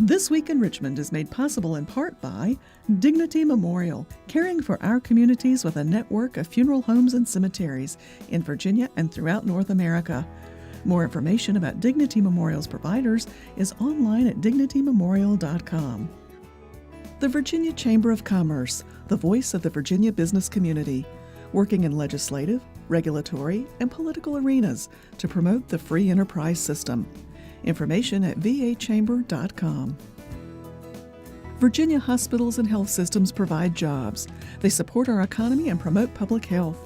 This Week in Richmond is made possible in part by Dignity Memorial, caring for our communities with a network of funeral homes and cemeteries in Virginia and throughout North America. More information about Dignity Memorial's providers is online at dignitymemorial.com. The Virginia Chamber of Commerce, the voice of the Virginia business community, working in legislative, regulatory, and political arenas to promote the free enterprise system. Information at vachamber.com. Virginia hospitals and health systems provide jobs. They support our economy and promote public health.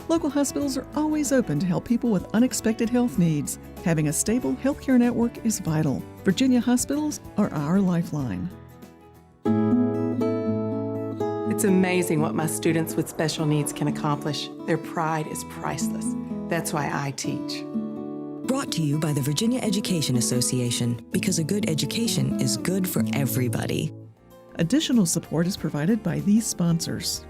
Local hospitals are always open to help people with unexpected health needs. Having a stable healthcare network is vital. Virginia hospitals are our lifeline. It's amazing what my students with special needs can accomplish. Their pride is priceless. That's why I teach. Brought to you by the Virginia Education Association, because a good education is good for everybody. Additional support is provided by these sponsors.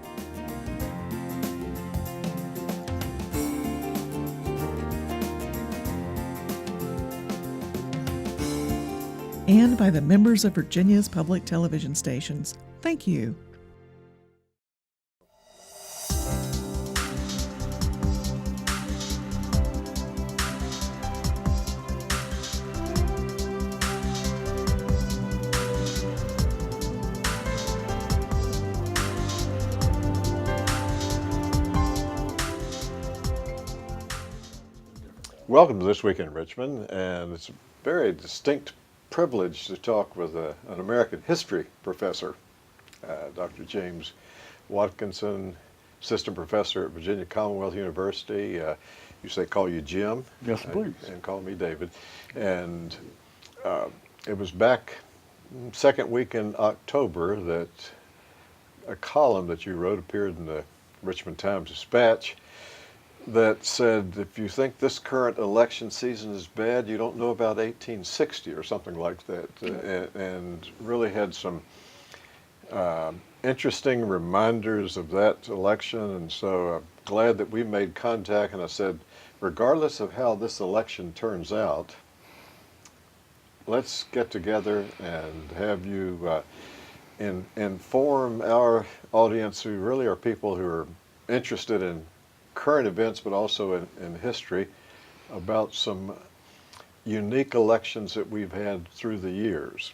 And by the members of Virginia's public television stations. Thank you. Welcome to This Week in Richmond, and it's a very distinct privilege to talk with an American history professor, Dr. James Watkinson, assistant professor at Virginia Commonwealth University. You say call you Jim? Yes, please. And call me David. And it was back second week in October that a column that you wrote appeared in the Richmond Times-Dispatch that said, if you think this current election season is bad, you don't know about 1860 or something like that, and really had some interesting reminders of that election. And so I'm glad that we made contact, and I said, regardless of how this election turns out, let's get together and have you inform our audience, who really are people who are interested in current events but also in history, about some unique elections that we've had through the years.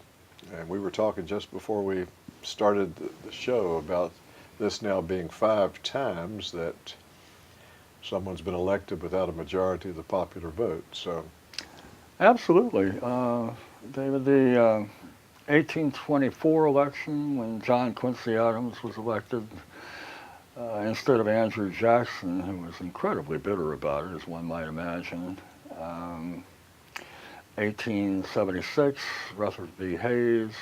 And we were talking just before we started the show about this now being 5 times that someone's been elected without a majority of the popular vote. So, absolutely. David, the 1824 election, when John Quincy Adams was elected instead of Andrew Jackson, who was incredibly bitter about it, as one might imagine. 1876, Rutherford B. Hayes.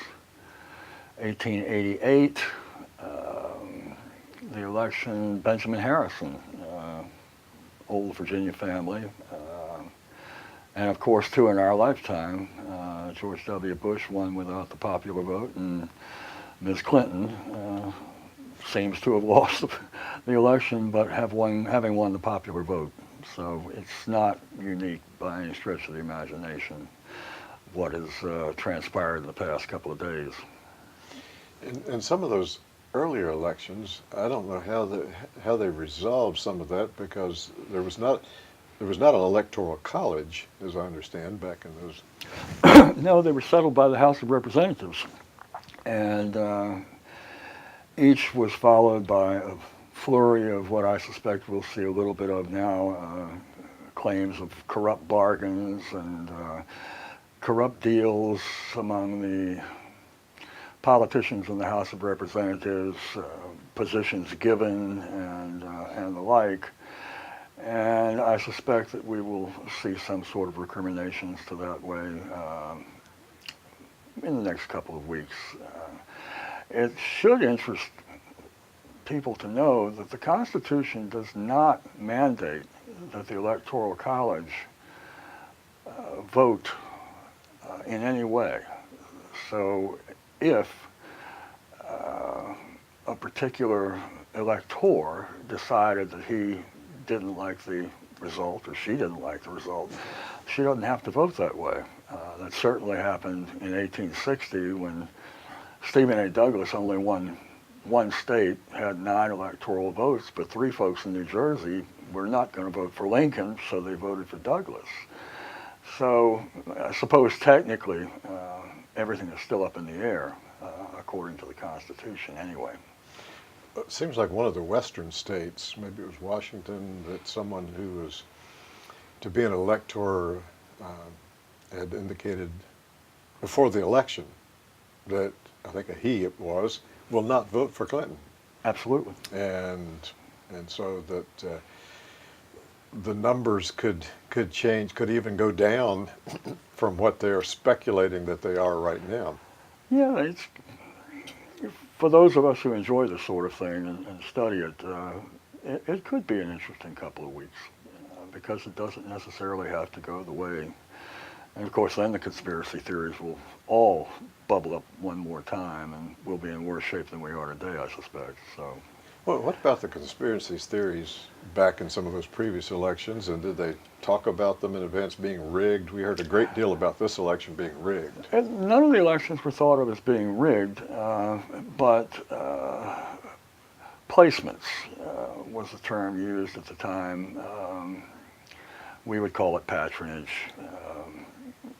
1888, the election, Benjamin Harrison, old Virginia family. And of course, 2 in our lifetime, George W. Bush won without the popular vote, and Ms. Clinton seems to have lost the election, but having won the popular vote. So it's not unique by any stretch of the imagination what has transpired in the past couple of days. in some of those earlier elections, I don't know how they resolved some of that, because there was not an Electoral College, as I understand, back in those. No, they were settled by the House of Representatives, and each was followed by a flurry of what I suspect we'll see a little bit of now, claims of corrupt bargains and corrupt deals among the politicians in the House of Representatives, positions given, and the like. And I suspect that we will see some sort of recriminations to that way in the next couple of weeks. It should interest people to know that the Constitution does not mandate that the Electoral College vote in any way. So if a particular elector decided that he didn't like the result, or she didn't like the result, she doesn't have to vote that way. That certainly happened in 1860 when Stephen A. Douglas only won one state, had 9 electoral votes, but 3 folks in New Jersey were not going to vote for Lincoln, so they voted for Douglas. So I suppose technically everything is still up in the air, according to the Constitution anyway. It seems like one of the western states, maybe it was Washington, that someone who was to be an elector had indicated before the election that, I think a he it was, will not vote for Clinton. Absolutely. And so that the numbers could change, could even go down from what they're speculating that they are right now. Yeah, it's, for those of us who enjoy this sort of thing and study it, it could be an interesting couple of weeks because it doesn't necessarily have to go the way. And of course, then the conspiracy theories will all bubble up one more time, and we'll be in worse shape than we are today, I suspect. So, well, what about the conspiracy theories back in some of those previous elections, and did they talk about them in advance being rigged? We heard a great deal about this election being rigged. And none of the elections were thought of as being rigged, but placements was the term used at the time. We would call it patronage.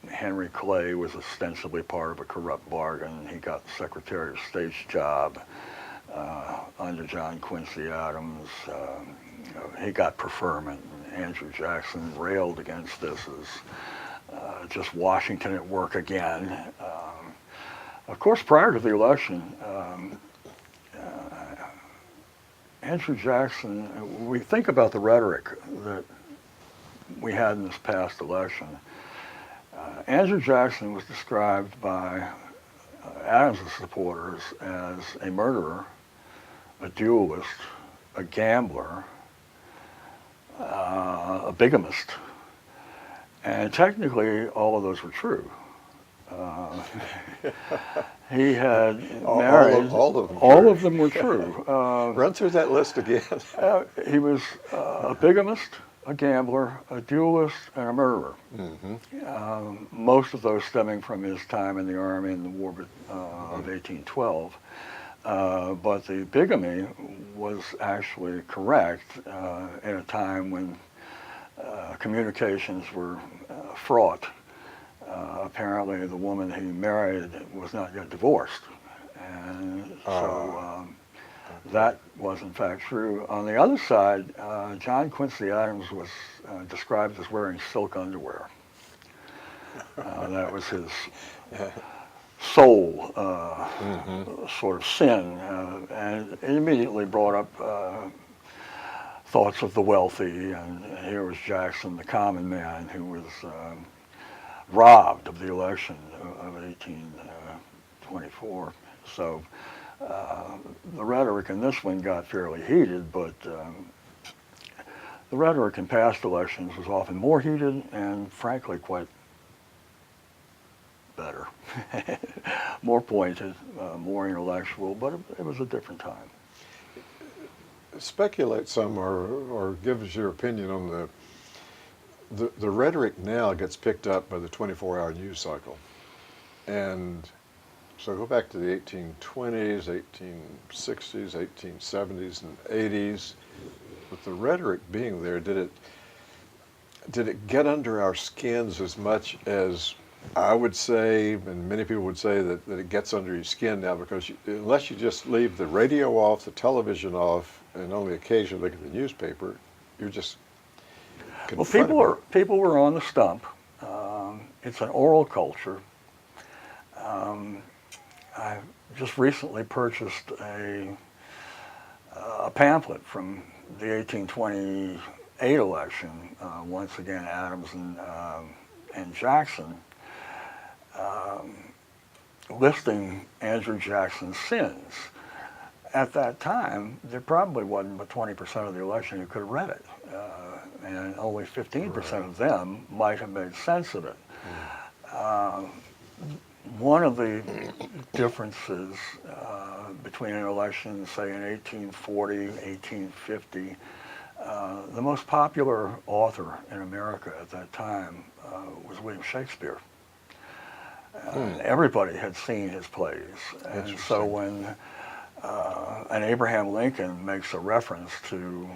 Henry Clay was ostensibly part of a corrupt bargain. He got the Secretary of State's job under John Quincy Adams. He got preferment. Andrew Jackson railed against this as just Washington at work again. Of course, prior to the election, Andrew Jackson, we think about the rhetoric that we had in this past election. Andrew Jackson was described by Adams' supporters as a murderer, a duelist, a gambler, a bigamist, and technically all of those were true. He had married. All of them were true. Run through that list again. He was a bigamist, a gambler, a duelist, and a murderer. Mm-hmm. Most of those stemming from his time in the Army in the War of 1812. But the bigamy was actually correct at a time when communications were fraught. Apparently the woman he married was not yet divorced. And so that was in fact true. On the other side, John Quincy Adams was described as wearing silk underwear. That was his sole sort of sin, and it immediately brought up thoughts of the wealthy, and here was Jackson, the common man, who was robbed of the election of 1824. So the rhetoric in this one got fairly heated, but the rhetoric in past elections was often more heated and frankly quite better. More pointed, more intellectual, but it was a different time. Speculate some or give us your opinion on the rhetoric now gets picked up by the 24-hour news cycle. And so go back to the 1820s, 1860s, 1870s, and 80s. With the rhetoric being there, did it get under our skins as much as I would say, and many people would say that it gets under your skin now, because unless you just leave the radio off, the television off, and only occasionally look at the newspaper, you're just confronted. Well, people were on the stump. It's an oral culture. I just recently purchased a pamphlet from the 1828 election. Once again, Adams and Jackson, listing Andrew Jackson's sins. At that time, there probably wasn't but 20% of the election who could have read it, and only 15% of them might have made sense of it. One of the differences between an election, say in 1840, 1850, the most popular author in America at that time was William Shakespeare. Everybody had seen his plays. And so when an Abraham Lincoln makes a reference to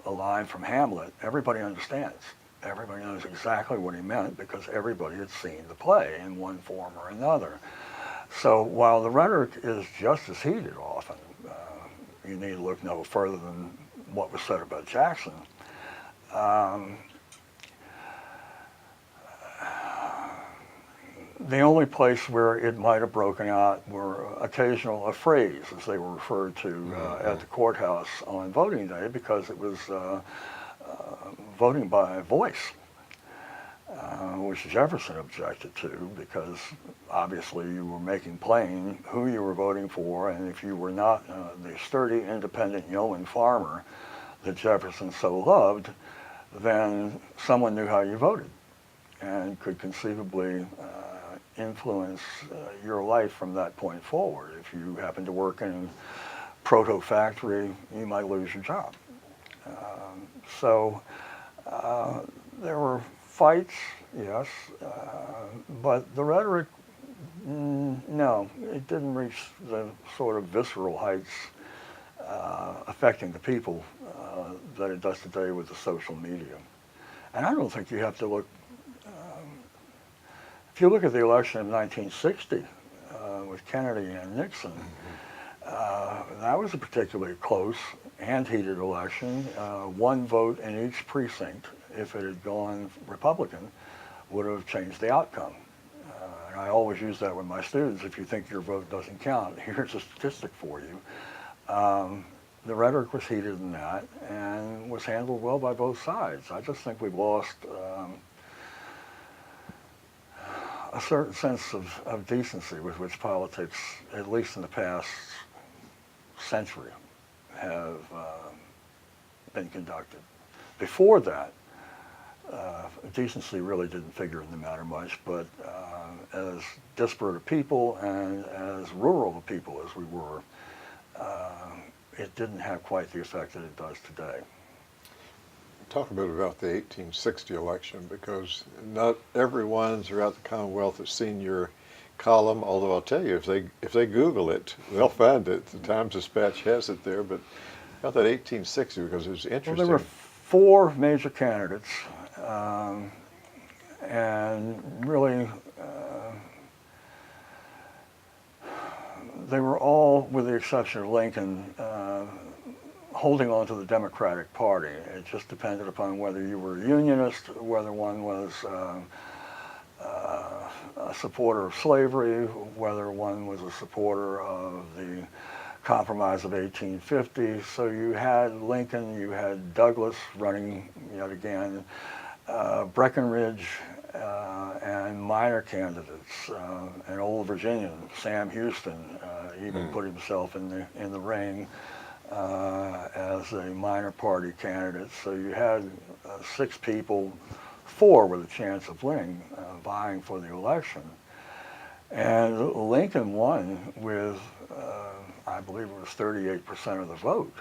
a line from Hamlet, everybody understands. Everybody knows exactly what he meant because everybody had seen the play in one form or another. So while the rhetoric is just as heated often, you need to look no further than what was said about Jackson. The only place where it might have broken out were occasional affrays, as they were referred to at the courthouse on voting day, because it was voting by voice, which Jefferson objected to, because obviously you were making plain who you were voting for, and if you were not the sturdy, independent yeoman farmer that Jefferson so loved, then someone knew how you voted and could conceivably influence your life from that point forward. If you happen to work in a proto factory, you might lose your job. So there were fights, yes, but the rhetoric, no, it didn't reach the sort of visceral heights affecting the people that it does today with the social media. And I don't think you have to look, if you look at the election of 1960 with Kennedy and Nixon, that was a particularly close and heated election. One vote in each precinct, if it had gone Republican, would have changed the outcome. And I always use that with my students. If you think your vote doesn't count, here's a statistic for you. The rhetoric was heated in that and was handled well by both sides. I just think we've lost a certain sense of decency with which politics, at least in the past century, have been conducted. Before that, decency really didn't figure in the matter much, but as disparate a people and as rural a people as we were, it didn't have quite the effect that it does today. Talk a bit about the 1860 election, because not everyone throughout the Commonwealth has seen your column, although I'll tell you, if they Google it, they'll find it. The Times-Dispatch has it there, but about that 1860, because it was interesting. Well, there were 4 major candidates, and really they were all, with the exception of Lincoln, holding on to the Democratic Party. It just depended upon whether you were a unionist, whether one was a supporter of slavery, whether one was a supporter of the Compromise of 1850. So you had Lincoln, you had Douglas running yet again, Breckinridge, and minor candidates. An old Virginian, Sam Houston, even put himself in the ring as a minor party candidate. So you had 6 people, 4 with a chance of winning, vying for the election. And Lincoln won with, I believe it was 38% of the vote.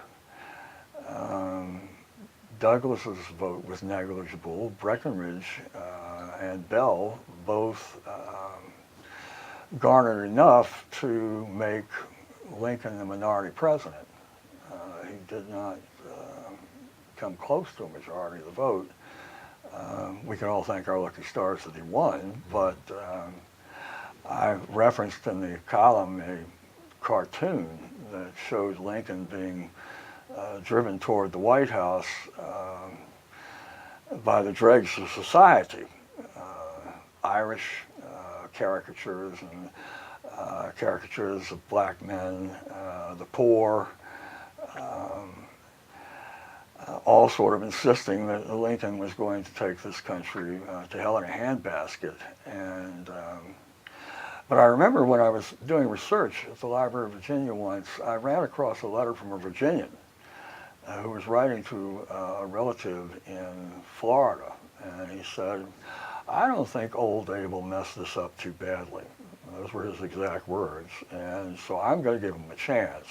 Douglas's vote was negligible. Breckinridge and Bell both garnered enough to make Lincoln the minority president. He did not come close to a majority of the vote. We can all thank our lucky stars that he won, but I referenced in the column a cartoon that showed Lincoln being driven toward the White House by the dregs of society, Irish caricatures and caricatures of black men, the poor, all sort of insisting that Lincoln was going to take this country to hell in a handbasket. And but I remember when I was doing research at the Library of Virginia once, I ran across a letter from a Virginian who was writing to a relative in Florida, and he said, "I don't think old Abe will mess this up too badly." Those were his exact words, and so I'm going to give him a chance.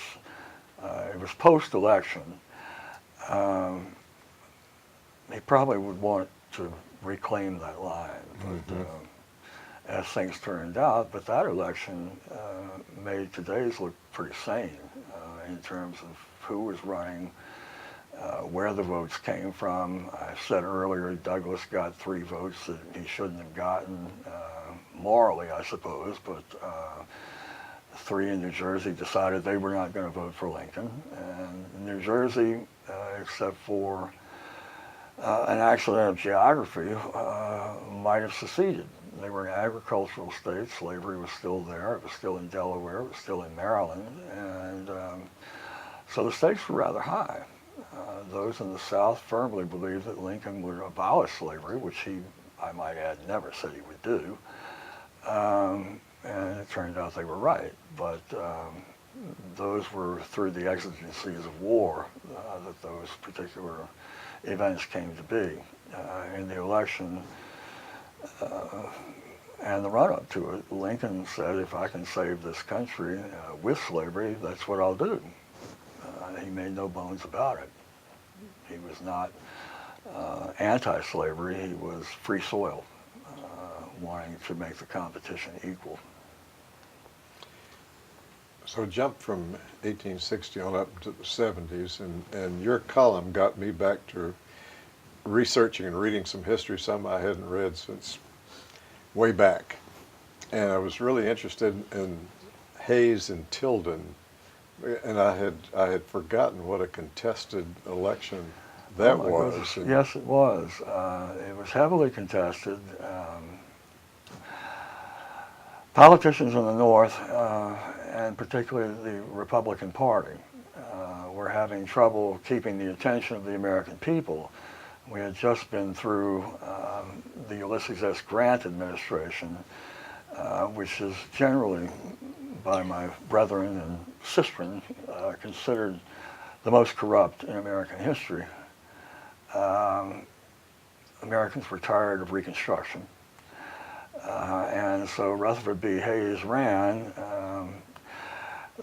It was post-election. He probably would want to reclaim that line, but as things turned out, but that election made today's look pretty sane in terms of who was running, where the votes came from. I said earlier Douglas got 3 votes that he shouldn't have gotten, morally, I suppose, but 3 in New Jersey decided they were not going to vote for Lincoln. And New Jersey, except for an accident of geography, might have seceded. They were an agricultural state. Slavery was still there. It was still in Delaware. It was still in Maryland. And so the stakes were rather high. Those in the South firmly believed that Lincoln would abolish slavery, which he, I might add, never said he would do. And it turned out they were right. But those were through the exigencies of war that those particular events came to be. In the election and the run-up to it, Lincoln said, if I can save this country with slavery, that's what I'll do. He made no bones about it. He was not anti-slavery, he was free soil, wanting to make the competition equal. So jump from 1860 on up to the 70s, and your column got me back to researching and reading some history, some I hadn't read since way back. And I was really interested in Hayes and Tilden, and I had forgotten what a contested election that was. Yes, it was. It was heavily contested. Politicians in the North, and particularly the Republican Party, were having trouble keeping the attention of the American people. We had just been through the Ulysses S. Grant administration, which is generally, by my brethren and sistren, considered the most corrupt in American history. Americans were tired of Reconstruction. And so Rutherford B. Hayes ran.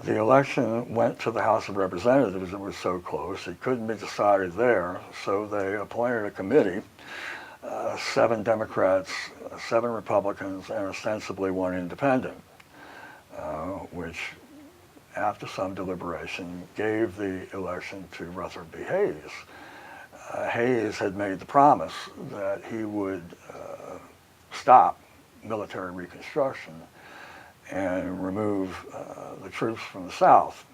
The election went to the House of Representatives. It was so close. It couldn't be decided there. So they appointed a committee, 7 Democrats, 7 Republicans, and ostensibly 1 independent, which, after some deliberation, gave the election to Rutherford B. Hayes. Hayes had made the promise that he would stop military reconstruction and remove the troops from the South.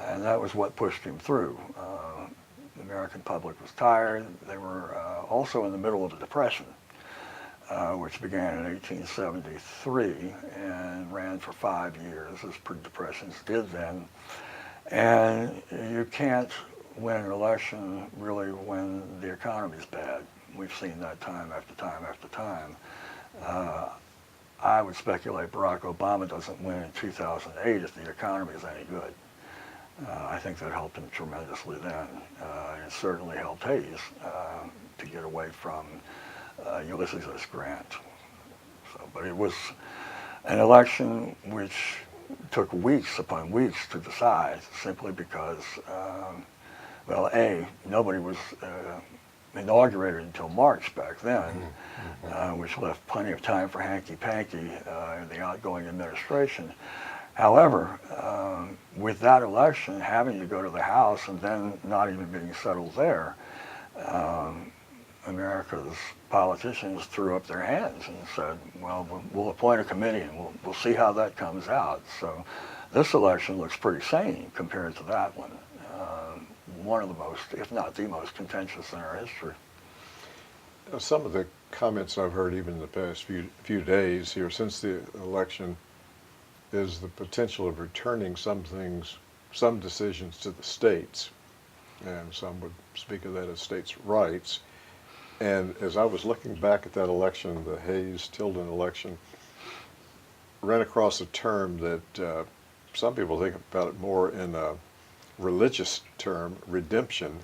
And that was what pushed him through. The American public was tired. They were also in the middle of a depression, which began in 1873 and ran for 5 years, as depressions did then. And you can't win an election really when the economy's bad. We've seen that time after time after time. I would speculate Barack Obama doesn't win in 2008 if the economy is any good. I think that helped him tremendously then. It certainly helped Hayes to get away from Ulysses S. Grant. So, but it was an election which took weeks upon weeks to decide, simply because, well, A, nobody was inaugurated until March back then, which left plenty of time for hanky-panky in the outgoing administration. However, with that election having to go to the House and then not even being settled there, America's politicians threw up their hands and said, well, we'll appoint a committee and we'll see how that comes out. So this election looks pretty sane compared to that one. One of the most, if not the most, contentious in our history. Some of the comments I've heard even in the past few days here since the election is the potential of returning some things, some decisions to the states, and some would speak of that as states' rights. And as I was looking back at that election, the Hayes-Tilden election, ran across a term that some people think about it more in a religious term, redemption,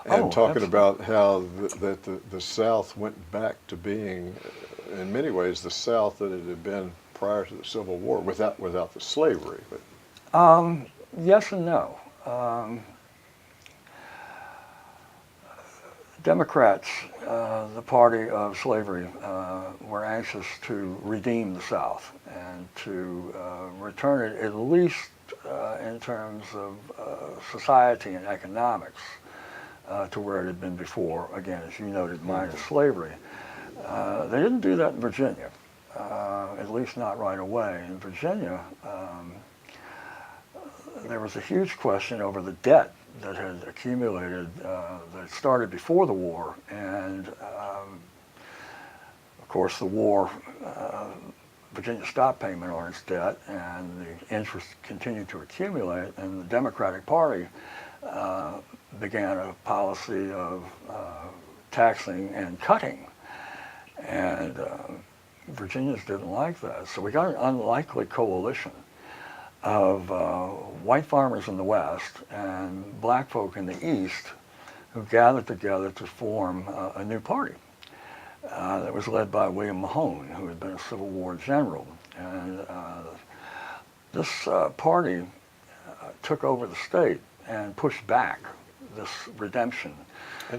and talking about how the South went back to being, in many ways, the South that it had been prior to the Civil War, without the slavery. But yes and no. Democrats, the party of slavery, were anxious to redeem the South and to return it at least in terms of society and economics to where it had been before, again, as you noted, minus slavery. They didn't do that in Virginia, at least not right away. In Virginia, there was a huge question over the debt that had accumulated, that started before the war, and of course the war, Virginia stopped payment on its debt, and the interest continued to accumulate, and the Democratic Party began a policy of taxing and cutting, and Virginians didn't like that, so we got an unlikely coalition of white farmers in the West and black folk in the East who gathered together to form a new party that was led by William Mahone, who had been a Civil War general. And this party took over the state and pushed back this redemption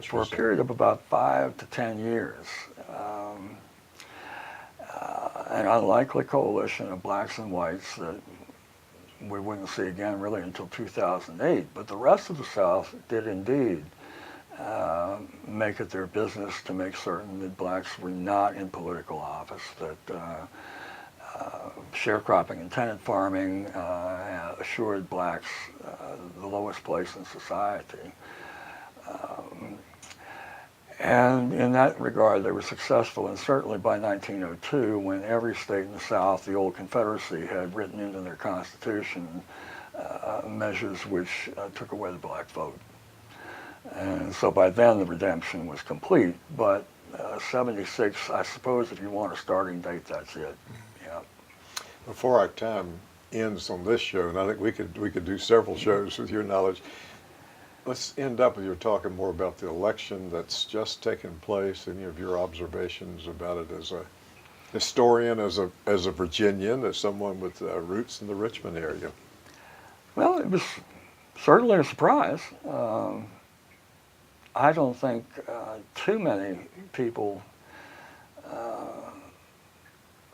for a period of about 5 to 10 years. An unlikely coalition of blacks and whites that we wouldn't see again really until 2008, but the rest of the South did indeed make it their business to make certain that blacks were not in political office, that sharecropping and tenant farming assured blacks the lowest place in society. And in that regard, they were successful, and certainly by 1902, when every state in the South, the old Confederacy, had written into their Constitution measures which took away the black vote. And so by then, the redemption was complete, but 76, I suppose if you want a starting date, that's it. Yeah. Before our time ends on this show, and I think we could do several shows with your knowledge, let's end up with your talking more about the election that's just taken place, any of your observations about it as a historian, as a Virginian, as someone with roots in the Richmond area. Well, it was certainly a surprise. I don't think too many people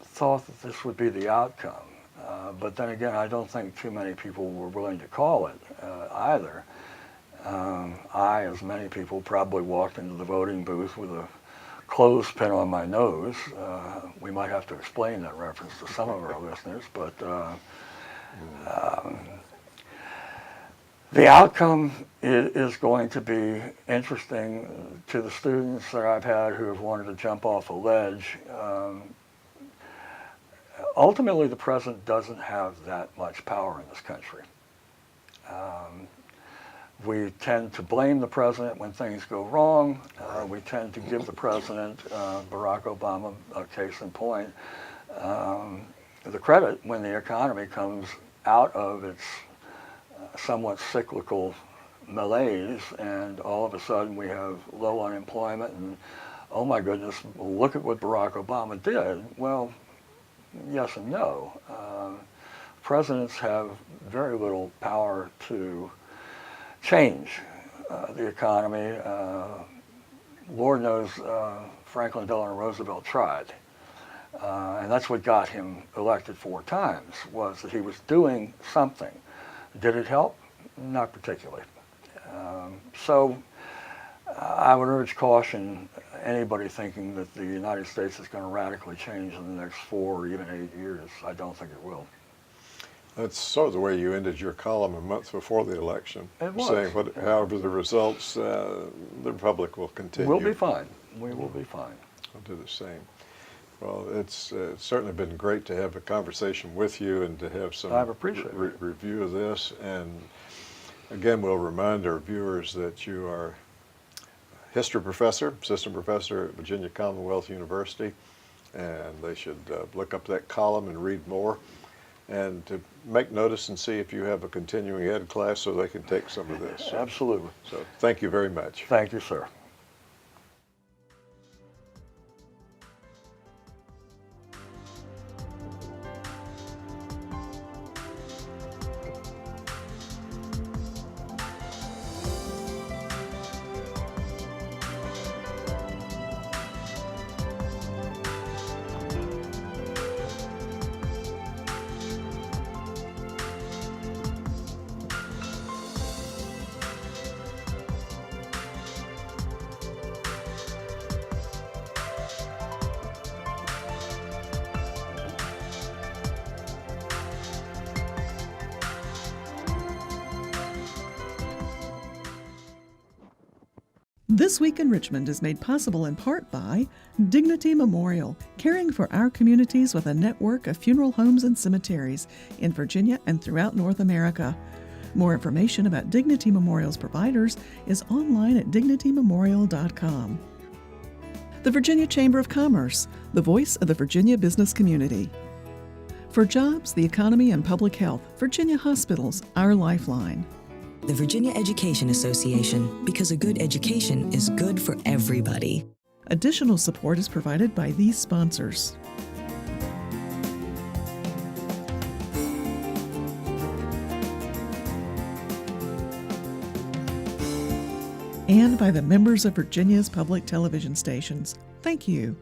thought that this would be the outcome. But then again, I don't think too many people were willing to call it either. I, as many people, probably walked into the voting booth with a clothespin on my nose. We might have to explain that reference to some of our listeners, but the outcome is going to be interesting to the students that I've had who have wanted to jump off a ledge. Ultimately, the president doesn't have that much power in this country. We tend to blame the president when things go wrong. We tend to give the president, Barack Obama, a case in point, the credit when the economy comes out of its somewhat cyclical malaise, and all of a sudden we have low unemployment, and oh my goodness, look at what Barack Obama did. Well, yes and no. Presidents have very little power to change the economy. Lord knows Franklin Delano Roosevelt tried. And that's what got him elected 4 times, was that he was doing something. Did it help? Not particularly. So I would urge caution anybody thinking that the United States is going to radically change in the next 4 or even 8 years. I don't think it will. That's sort of the way you ended your column a month before the election, It was. saying however the results, the Republic will continue. We'll be fine. We will be fine. I'll do the same. Well, it's certainly been great to have a conversation with you and to have some I've appreciated it. review of this. And again, we'll remind our viewers that you are history professor, assistant professor at Virginia Commonwealth University, and they should look up that column and read more, and to make notice and see if you have a continuing ed class so they can take some of this. Absolutely. So thank you very much. Thank you, sir. This Week in Richmond is made possible in part by Dignity Memorial, caring for our communities with a network of funeral homes and cemeteries in Virginia and throughout North America. More information about Dignity Memorial's providers is online at dignitymemorial.com. The Virginia Chamber of Commerce, the voice of the Virginia business community. For jobs, the economy, and public health, Virginia Hospitals, our lifeline. The Virginia Education Association, because a good education is good for everybody. Additional support is provided by these sponsors. And by the members of Virginia's public television stations. Thank you.